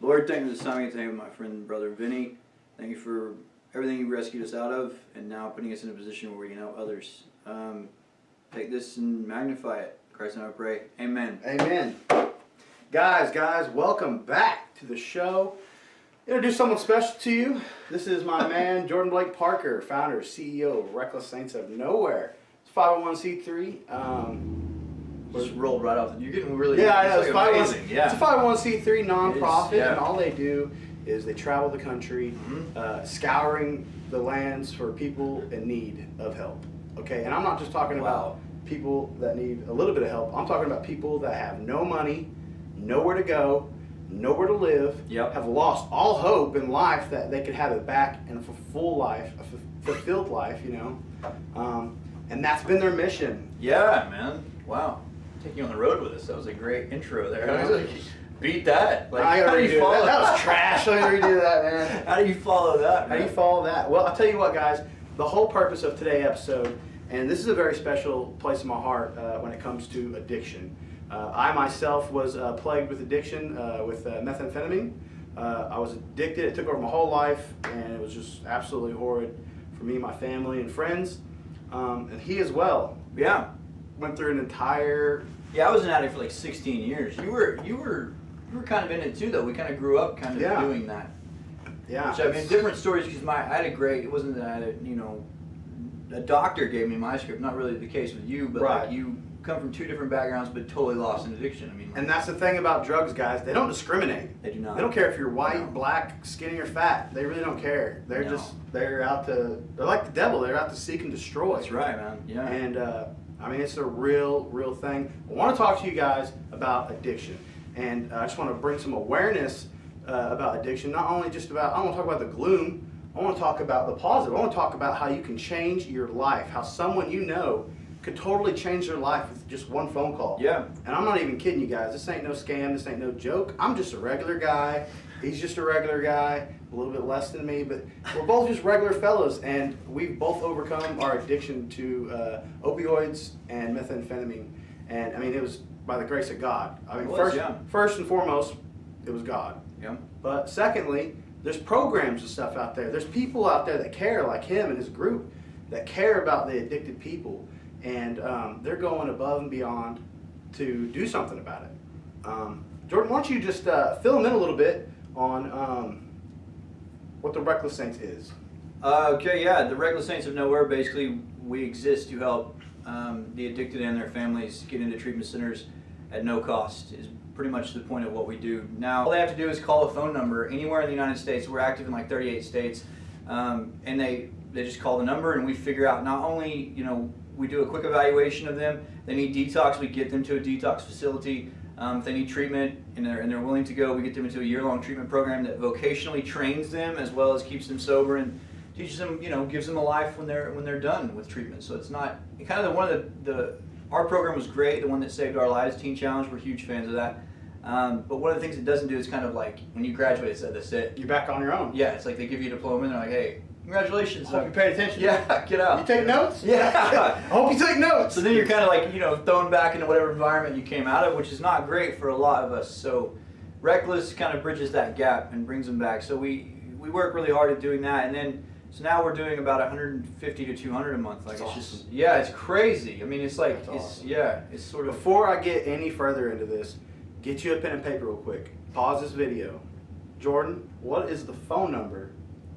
Lord, thank you for this time. Thank you for my friend and brother Vinny. Thank you for everything you rescued us out of and now putting us in a position where we can help others. Take this and magnify it. In Christ's name I pray. Amen. Amen. Guys, welcome back to the show. Introduce someone special to you. This is my man, Jordan Blake Parker, founder, CEO of Reckless Saints of Nowhere. It's 501c3. Just rolled right off. You're getting really Yeah, I know. It's amazing. Yeah. It's a 501c3 nonprofit, yeah. and all they do is they travel the country, scouring the lands for people in need of help. Okay, and I'm not just talking about people that need a little bit of help. I'm talking about people that have no money, nowhere to go, nowhere to live, have lost all hope in life that they could have it back in a full life, a fulfilled life, you know. And that's been their mission. Yeah, man. Wow. Take you on the road with us. That was a great intro there. I was like, beat that. Like, I gotta how do redo you follow that. That was trash. I gotta redo that, man. How do you follow that, man? How do you follow that? Well, I'll tell you what, guys. The whole purpose of today's episode, and this is a very special place in my heart when it comes to addiction. I myself was plagued with addiction with methamphetamine. I was addicted. It took over my whole life, and it was just absolutely horrid for me, my family, and friends. And he as well. Yeah. Went through an entire... Yeah, I was an addict for like 16 years. You were kind of in it too, though. We kind of grew up kind of doing that. Yeah. Which, I mean, different stories, because I had a great, it wasn't that I had a doctor gave me my script, not really the case with you, but like you come from two different backgrounds but totally lost in addiction. I mean, and that's the thing about drugs, guys. They don't discriminate. They do not. They don't care if you're white, black, skinny, or fat. They really don't care. They're they're like the devil. They're out to seek and destroy. That's right, man. Yeah. And I mean, it's a real thing. I want to talk to you guys about addiction, and I just want to bring some awareness about addiction. Not only just about, I don't want to talk about the gloom. I want to talk about the positive. I want to talk about how you can change your life. How someone you know could totally change their life with just one phone call. Yeah. And I'm not even kidding you guys. This ain't no scam. This ain't no joke. I'm just a regular guy. He's just a regular guy, a little bit less than me, but we're both just regular fellows, and we've both overcome our addiction to opioids and methamphetamine. And I mean, it was by the grace of God. I mean, first and foremost, it was God. Yeah. But secondly, there's programs and stuff out there. There's people out there that care, like him and his group, that care about the addicted people. And they're going above and beyond to do something about it. Jordan, why don't you just fill them in a little bit on what the Reckless Saints is? Okay, yeah. The Reckless Saints of Nowhere, basically, we exist to help the addicted and their families get into treatment centers at no cost, is pretty much the point of what we do. Now, all they have to do is call a phone number anywhere in the United States. We're active in like 38 states. And they just call the number, and we figure out not only, we do a quick evaluation of them. They need detox, we get them to a detox facility. If they need treatment and they're willing to go, we get them into a year-long treatment program that vocationally trains them as well as keeps them sober and teaches them, gives them a life when they're done with treatment. So it's not kind of our program was great, the one that saved our lives, Teen Challenge. We're huge fans of that. But one of the things it doesn't do is kind of like when you graduate, it's that's it. You're back on your own. Yeah, it's like they give you a diploma and they're like, hey, congratulations. Hope you paid attention. Yeah, get out. You take notes? Yeah. I hope you take notes. So then you're kind of like, thrown back into whatever environment you came out of, which is not great for a lot of us. So Reckless kind of bridges that gap and brings them back. So we work really hard at doing that. And then, so now we're doing about 150 to 200 a month. Like, it's just, it's crazy. I mean, it's like, it's sort of. Before I get any further into this, get you a pen and paper real quick. Pause this video. Jordan, what is the phone number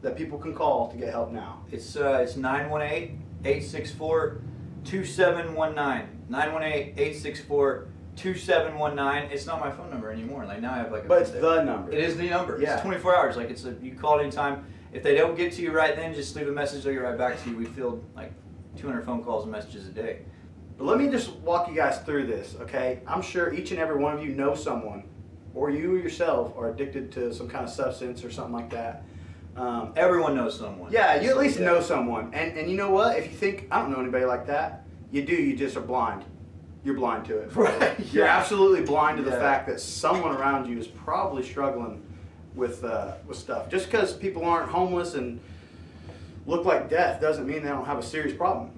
that people can call to get help now? It's 918-864-2719. 918-864-2719. It's not my phone number anymore. Like now I have like. But it's the number. It is the number. Yeah. It's 24 hours. Like you call it anytime. If they don't get to you right then, just leave a message. They'll get right back to you. We field like 200 phone calls and messages a day. But let me just walk you guys through this, okay? I'm sure each and every one of you know someone, or you yourself are addicted to some kind of substance or something like that. Everyone knows someone. Yeah, you at least know someone. And you know what? If you think, I don't know anybody like that, you do, you just are blind. You're blind to it. Right. You're absolutely blind to the fact that someone around you is probably struggling with stuff. Just because people aren't homeless and look like death doesn't mean they don't have a serious problem.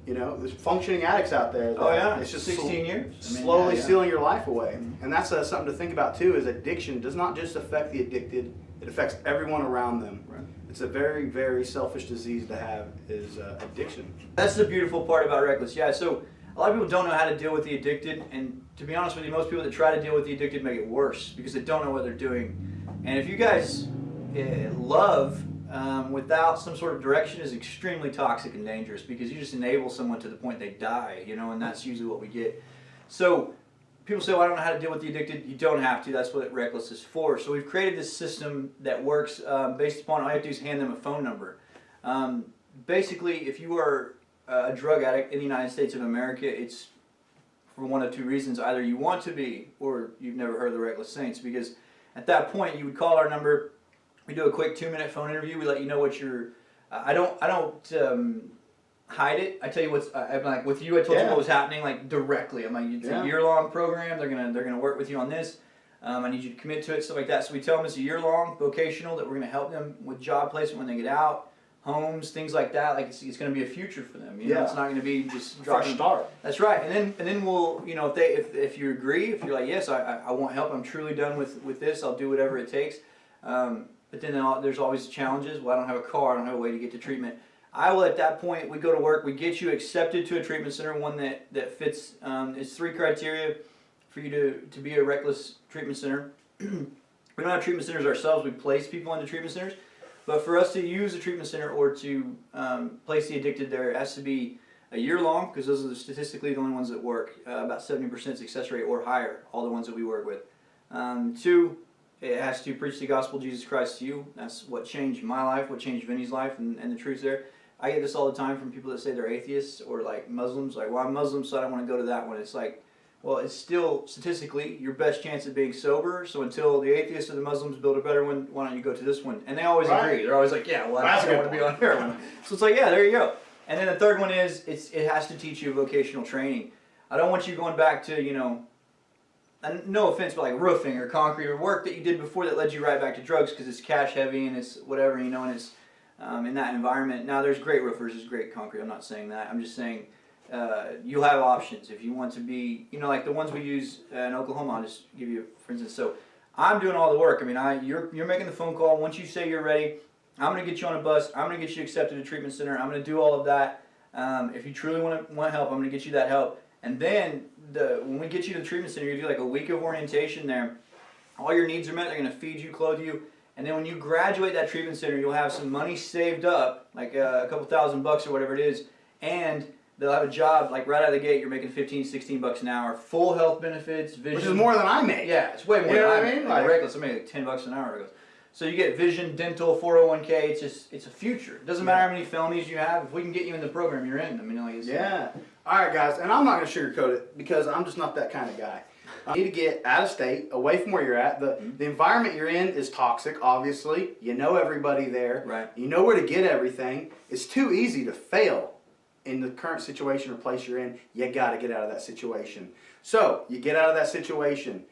You know, there's functioning addicts out there. Oh yeah, it's just 16 years. Slowly stealing your life away. And that's something to think about too, is addiction does not just affect the addicted, it affects everyone around them. Right. It's a very, very selfish disease to have, is addiction. That's the beautiful part about Reckless. Yeah, so a lot of people don't know how to deal with the addicted, and to be honest with you, most people that try to deal with the addicted make it worse because they don't know what they're doing. And if you guys love without some sort of direction is extremely toxic and dangerous, because you just enable someone to the point they die, you know, and that's usually what we get. So people say, well, I don't know how to deal with the addicted. You don't have to. That's what Reckless is for. So we've created this system that works based upon all you have to do is hand them a phone number. Basically, if you are a drug addict in the United States of America, it's for one of two reasons. Either you want to be, or you've never heard of the Reckless Saints, because at that point you would call our number. We do a quick 2-minute phone interview. We let you know what you're. I don't hide it. I tell you what's. I'm like with you. I told you what was happening, like directly. I'm like, it's a year-long program. They're gonna work with you on this. I need you to commit to it, stuff like that. So we tell them it's a year-long vocational, that we're gonna help them with job placement when they get out, homes, things like that. Like it's gonna be a future for them. You know, it's not gonna be just Fresh start. That's right. And then we'll, you know, if you agree, if you're like, yes, I want help. I'm truly done with this. I'll do whatever it takes. But then there's always challenges. Well, I don't have a car. I don't have a way to get to treatment. I will, at that point, we go to work. We get you accepted to a treatment center, one that fits. It's 3 criteria for you to be a Reckless treatment center. We don't have treatment centers ourselves. We place people into treatment centers. But for us to use a treatment center or to place the addicted there, it has to be a year long, because those are statistically the only ones that work. About 70% success rate or higher, all the ones that we work with. 2, it has to preach the gospel of Jesus Christ to you. That's what changed my life, what changed Vinny's life, and the truth there. I get this all the time from people that say they're atheists or like Muslims. Like, well, I'm Muslim, so I don't want to go to that one. It's like, well, it's still statistically your best chance of being sober. So until the atheists or the Muslims build a better one, why don't you go to this one? And they always agree. They're always like, yeah, well, I don't want to be on their one. So it's like, yeah, there you go. And then the third one is it has to teach you vocational training. I don't want you going back to, you know, and no offense, but like roofing or concrete or work that you did before that led you right back to drugs, because it's cash heavy and it's whatever, you know, and it's in that environment. Now, there's great roofers, there's great concrete. I'm not saying that. I'm just saying you'll have options if you want to be, you know, like the ones we use in Oklahoma. I'll just give you, for instance. So I'm doing all the work. I mean, you're making the phone call. Once you say you're ready, I'm going to get you on a bus. I'm going to get you accepted to treatment center. I'm going to do all of that. If you truly want help, I'm going to get you that help. And then when we get you to the treatment center, you do like a week of orientation there. All your needs are met. They're going to feed you, clothe you. And then when you graduate that treatment center, you'll have some money saved up, like a couple $1,000 or whatever it is. And they'll have a job, like right out of the gate, you're making $15-16 an hour. Full health benefits, vision. Which is more than I make. Yeah, it's way more than I mean? Like Reckless, I make like $10 an hour. So you get vision, dental, 401k. It's a future. It doesn't matter how many felonies you have. If we can get you in the program, you're in. I mean, like it's All right, guys, and I'm not going to sugarcoat it because I'm just not that kind of guy. You need to get out of state, away from where you're at. The environment you're in is toxic, obviously. You know everybody there. Right. You know where to get everything. It's too easy to fail in the current situation or place you're in. You got to get out of that situation. So you get out of that situation.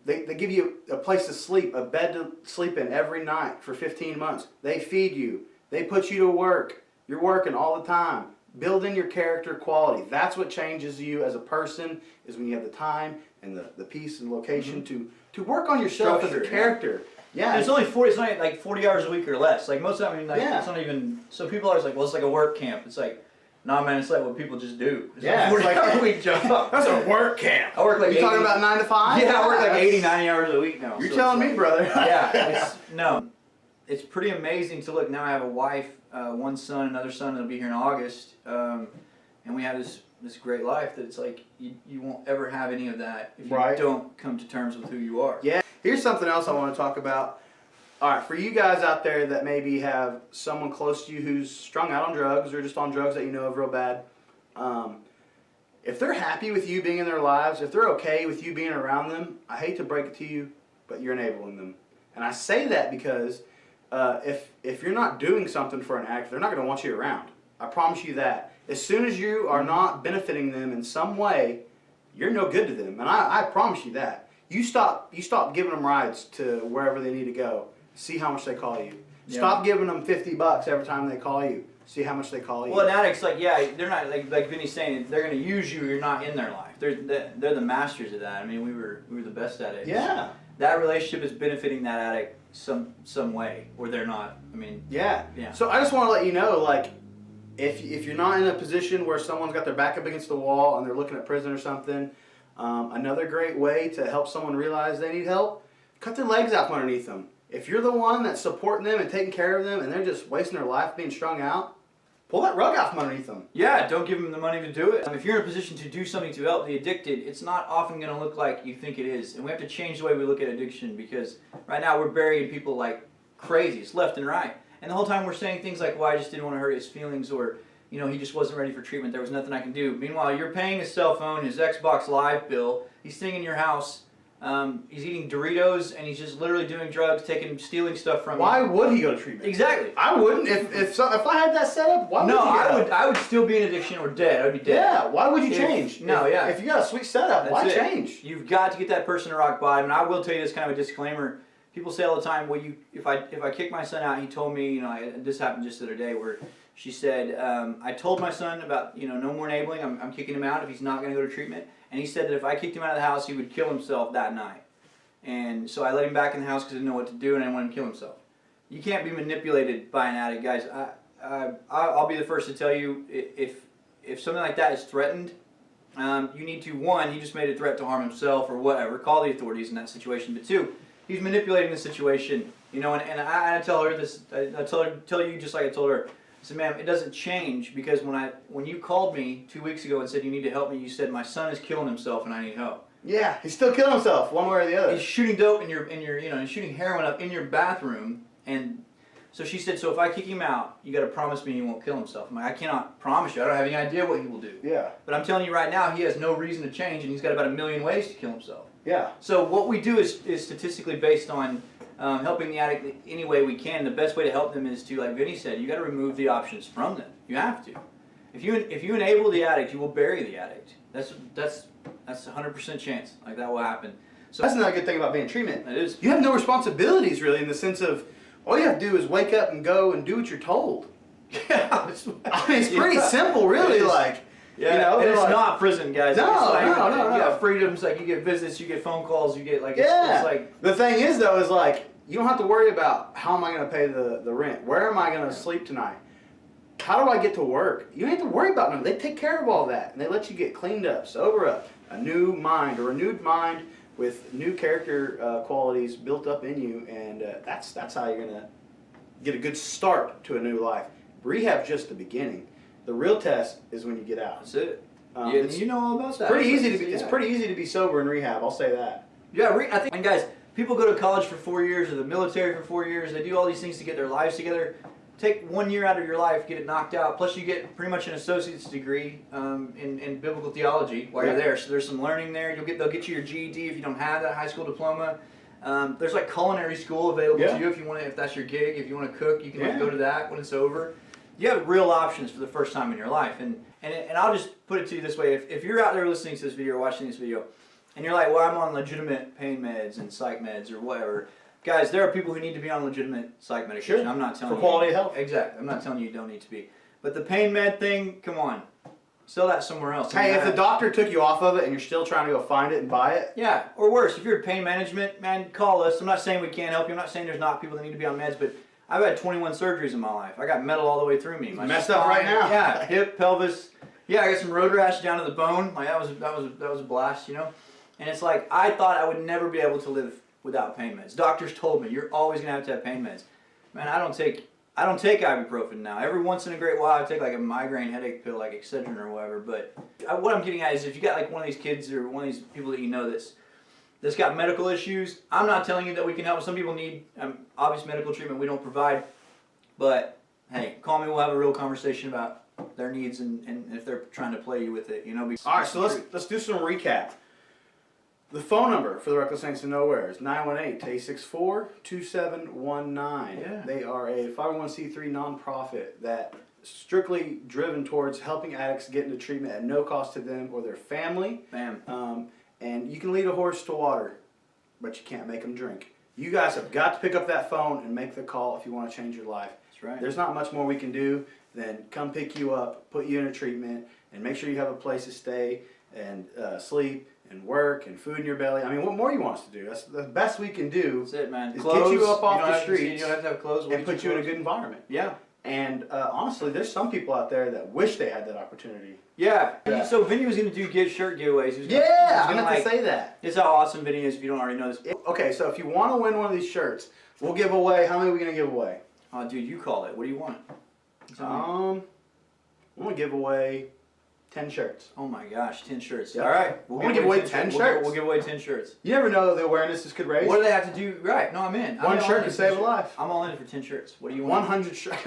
They give you a place to sleep, a bed to sleep in every night for 15 months. They feed you. They put you to work. You're working all the time. Building your character quality. That's what changes you as a person, is when you have the time and the peace and location to work on yourself as a character. Yeah. And it's only 40. It's not like 40 hours a week or less. Like most of the time, I mean, like it's not even. So people are always like, well, it's like a work camp. It's like, nah, man, it's like what people just do. It's like 40 hour a week job. That's a work camp. I work like. You talking about 9 to 5? Yeah, I work like 80, 90 hours a week now. You're telling me, brother. Yeah, it's pretty amazing to look. Now I have a wife, one son, another son that'll be here in August, and we have this great life that it's like you won't ever have any of that if you don't come to terms with who you are. Yeah. Here's something else I want to talk about. All right, for you guys out there that maybe have someone close to you who's strung out on drugs or just on drugs that you know of real bad, if they're happy with you being in their lives, if they're okay with you being around them, I hate to break it to you, but you're enabling them. And I say that because if you're not doing something for an addict, they're not going to want you around. I promise you that. As soon as you are not benefiting them in some way, you're no good to them. And I promise you that. You stop giving them rides to wherever they need to go. See how much they call you. Stop giving them $50 every time they call you. See how much they call you. Well, an addict's like, yeah, they're not like Vinny's saying. They're going to use you. You're not in their life. They're the masters of that. I mean, we were the best at it. Yeah. That relationship is benefiting that addict some way, or they're not. I mean. Yeah. Yeah. So I just want to let you know, like, if you're not in a position where someone's got their back up against the wall and they're looking at prison or something, another great way to help someone realize they need help, cut their legs out from underneath them. If you're the one that's supporting them and taking care of them and they're just wasting their life being strung out, pull that rug out from underneath them. Yeah, don't give them the money to do it. If you're in a position to do something to help the addicted, it's not often going to look like you think it is. And we have to change the way we look at addiction, because right now we're burying people like crazy. It's left and right. And the whole time we're saying things like, well, I just didn't want to hurt his feelings, or, you know, he just wasn't ready for treatment. There was nothing I can do. Meanwhile, you're paying his cell phone, his Xbox Live bill. He's sitting in your house. He's eating Doritos, and he's just literally doing drugs, stealing stuff from you. Why would he go to treatment? Exactly. I wouldn't. If I had that set up, why would you go? I would still be in addiction or dead. I would be dead. Yeah, why would you change? If you got a sweet setup, why change? You've got to get that person to rock bottom. And I will tell you this, kind of a disclaimer. People say all the time, well, if I kick my son out, he told me, you know, this happened just the other day, where she said, I told my son about, you know, no more enabling. I'm kicking him out if he's not going to go to treatment. And he said that if I kicked him out of the house, he would kill himself that night. And so I let him back in the house because I didn't know what to do, and I didn't want him to kill himself. You can't be manipulated by an addict, guys. I'll be the first to tell you, if something like that is threatened, you need to, one, he just made a threat to harm himself or whatever, call the authorities in that situation. But two, he's manipulating the situation, you know. And I tell her this. I tell you just like I told her. I said, ma'am, it doesn't change, because when you called me 2 weeks ago and said you need to help me, you said my son is killing himself and I need help. Yeah, he's still killing himself one way or the other. He's shooting dope in your, you know, he's shooting heroin up in your bathroom. And so she said, so if I kick him out, you got to promise me he won't kill himself. I'm like, I cannot promise you. I don't have any idea what he will do. Yeah. But I'm telling you right now, he has no reason to change, and he's got about 1 million ways to kill himself. Yeah. So what we do is statistically based on helping the addict any way we can. The best way to help them is to, like Vinny said, you got to remove the options from them. You have to. If you enable the addict, you will bury the addict. That's a 100% chance. Like, that will happen. So that's another good thing about being in treatment. It is. You have no responsibilities, really, in the sense of all you have to do is wake up and go and do what you're told. Yeah, I mean, it's pretty simple, really. Like, yeah, you know, and it's like, not prison, guys. No, it's like, no. You got freedoms, like you get visits, you get phone calls, you get like, yeah. It's like. The thing is, though, is like, you don't have to worry about how am I going to pay the rent? Where am I going to sleep tonight? How do I get to work? You don't have to worry about them. They take care of all that, and they let you get cleaned up, sober up, a new mind, a renewed mind with new character qualities built up in you, and that's how you're going to get a good start to a new life. Rehab's just the beginning. The real test is when you get out. That's it. Yeah, you know all about that. It's pretty easy to be sober in rehab. I'll say that. Yeah, I think. And guys, people go to college for 4 years or the military for 4 years. They do all these things to get their lives together. Take 1 year out of your life, get it knocked out. Plus, you get pretty much an associate's degree in biblical theology while you're there. So there's some learning there. They'll get you your GED if you don't have that high school diploma. There's like culinary school available to you if that's your gig. If you want to cook, you can go to that when it's over. You have real options for the first time in your life. And I'll just put it to you this way. If you're out there listening to this video or watching this video, and you're like, well, I'm on legitimate pain meds and psych meds or whatever. Guys, there are people who need to be on legitimate psych medication. Sure. I'm not telling you. For quality of health. Exactly. I'm not telling you don't need to be. But the pain med thing, come on. Sell that somewhere else. Hey, if the doctor took you off of it and you're still trying to go find it and buy it. Yeah, or worse, if you're at pain management, man, call us. I'm not saying we can't help you. I'm not saying there's not people that need to be on meds, but I've had 21 surgeries in my life. I got metal all the way through me. My messed up right now. Yeah, hip, pelvis. Yeah, I got some road rash down to the bone. Like that was a blast, you know. And it's like I thought I would never be able to live without pain meds. Doctors told me you're always gonna have to have pain meds. Man, I don't take ibuprofen now. Every once in a great while I take like a migraine headache pill like Excedrin or whatever. But what I'm getting at is if you got like one of these kids or one of these people that you know that's got medical issues, I'm not telling you that we can help. Some people need obvious medical treatment we don't provide. But hey, call me. We'll have a real conversation about their needs and if they're trying to play you with it. You know. All right, so let's do some recap. The phone number for the Reckless Saints of Nowhere is 918-864-2719. Yeah. They are a 501c3 nonprofit that strictly driven towards helping addicts get into treatment at no cost to them or their family. Bam. And you can lead a horse to water, but you can't make them drink. You guys have got to pick up that phone and make the call if you want to change your life. That's right. There's not much more we can do than come pick you up, put you in a treatment, and make sure you have a place to stay and sleep and work and food in your belly. I mean, what more do you want us to do? That's the best we can do. That's it, man. Is Clothes, get you up off you don't the have to- streets You don't have to have clothes. and put you in a good environment. Yeah. And honestly, there's some people out there that wish they had that opportunity. Yeah. Yeah. So Vinny was going to do shirt giveaways. He was gonna, Yeah, he I was meant gonna, to say that. This is how awesome Vinny is if you don't already know this. Okay, so if you want to win one of these shirts, we'll give away, how many are we going to give away? Oh, dude, you call it. What do you want? I'm going to give away 10 shirts. Oh my gosh, 10 shirts. Yeah. All right. We're gonna give away 10 shirts. We'll give away 10 shirts. You never know the awareness this could raise. What do they have to do? Right. No, I'm in. One shirt could save a life. I'm all in for 10 shirts. What do you want? 100 shirts.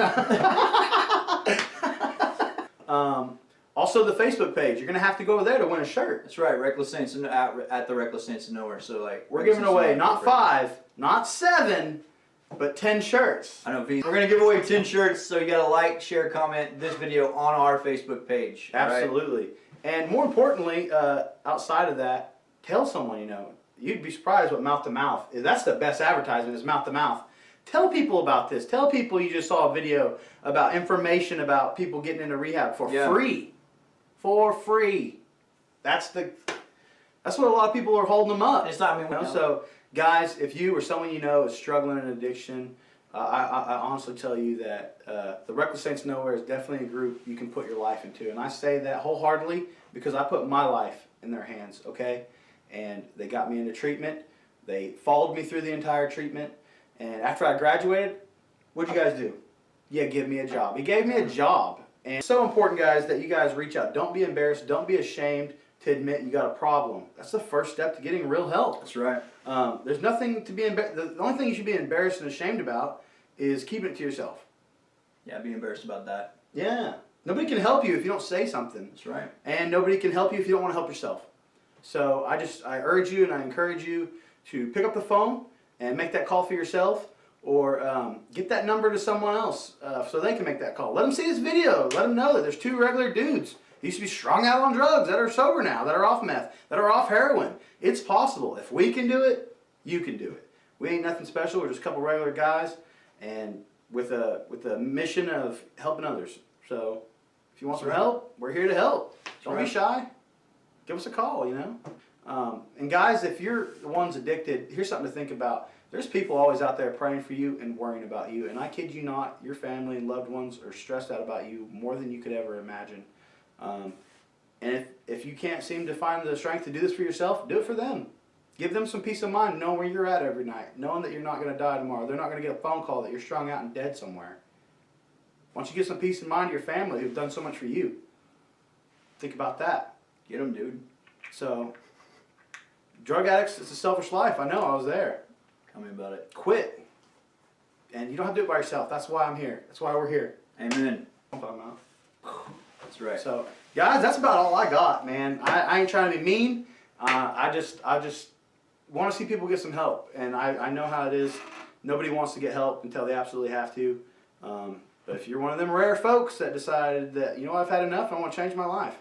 Also, the Facebook page. You're going to have to go over there to win a shirt. That's right. Reckless Saints at the Reckless Saints of Nowhere. So like We're giving away not 5, not 7, but 10 shirts. I know. We're gonna give away 10 shirts. So you gotta like, share, comment this video on our Facebook page. all right? Absolutely. And more importantly, outside of that, tell someone you know. You'd be surprised what mouth to mouth is. That's the best advertisement is mouth to mouth. Tell people about this. Tell people you just saw a video about information about people getting into rehab for free. For free. That's what a lot of people are holding them up. It's not. I mean, You know? So, guys, if you or someone you know is struggling in addiction, I honestly tell you that the Reckless Saints of Nowhere is definitely a group you can put your life into. And I say that wholeheartedly because I put my life in their hands, okay? And they got me into treatment. They followed me through the entire treatment. And after I graduated, what'd you guys do? Yeah, give me a job. He gave me a job. And it's so important, guys, that you guys reach out. Don't be embarrassed. Don't be ashamed to admit you got a problem. That's the first step to getting real help. That's right. There's nothing to be embarrassed. The only thing you should be embarrassed and ashamed about is keeping it to yourself. Yeah, be embarrassed about that. Yeah. Nobody can help you if you don't say something. That's right. And nobody can help you if you don't want to help yourself. So I urge you and I encourage you to pick up the phone and make that call for yourself, or get that number to someone else so they can make that call. Let them see this video. Let them know that there's 2 regular dudes who used to be strung out on drugs that are sober now, that are off meth, that are off heroin. It's possible. If we can do it, you can do it. We ain't nothing special. We're just a couple regular guys, and with a mission of helping others. So if you want some help, we're here to help. Don't be shy. Give us a call, you know. And guys, if you're the ones addicted, here's something to think about. There's people always out there praying for you and worrying about you. And I kid you not, your family and loved ones are stressed out about you more than you could ever imagine. And if you can't seem to find the strength to do this for yourself, do it for them. Give them some peace of mind, knowing where you're at every night, knowing that you're not going to die tomorrow. They're not going to get a phone call that you're strung out and dead somewhere. Why don't you give some peace of mind to your family who've done so much for you? Think about that. Get them, dude. So, drug addicts, it's a selfish life. I know, I was there. Tell me about it. Quit. And you don't have to do it by yourself. That's why I'm here. That's why we're here. Amen. I'm talking about. That's right. So, guys, that's about all I got, man. I ain't trying to be mean. I just want to see people get some help. And I know how it is. Nobody wants to get help until they absolutely have to. But if you're one of them rare folks that decided that, you know, I've had enough, I want to change my life,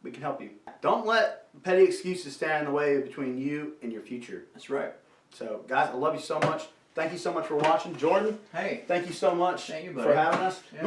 we can help you. Don't let petty excuses stand in the way between you and your future. That's right. So, guys, I love you so much. Thank you so much for watching. Jordan, Hey. thank you so much Thank you, buddy. for having us. Yeah.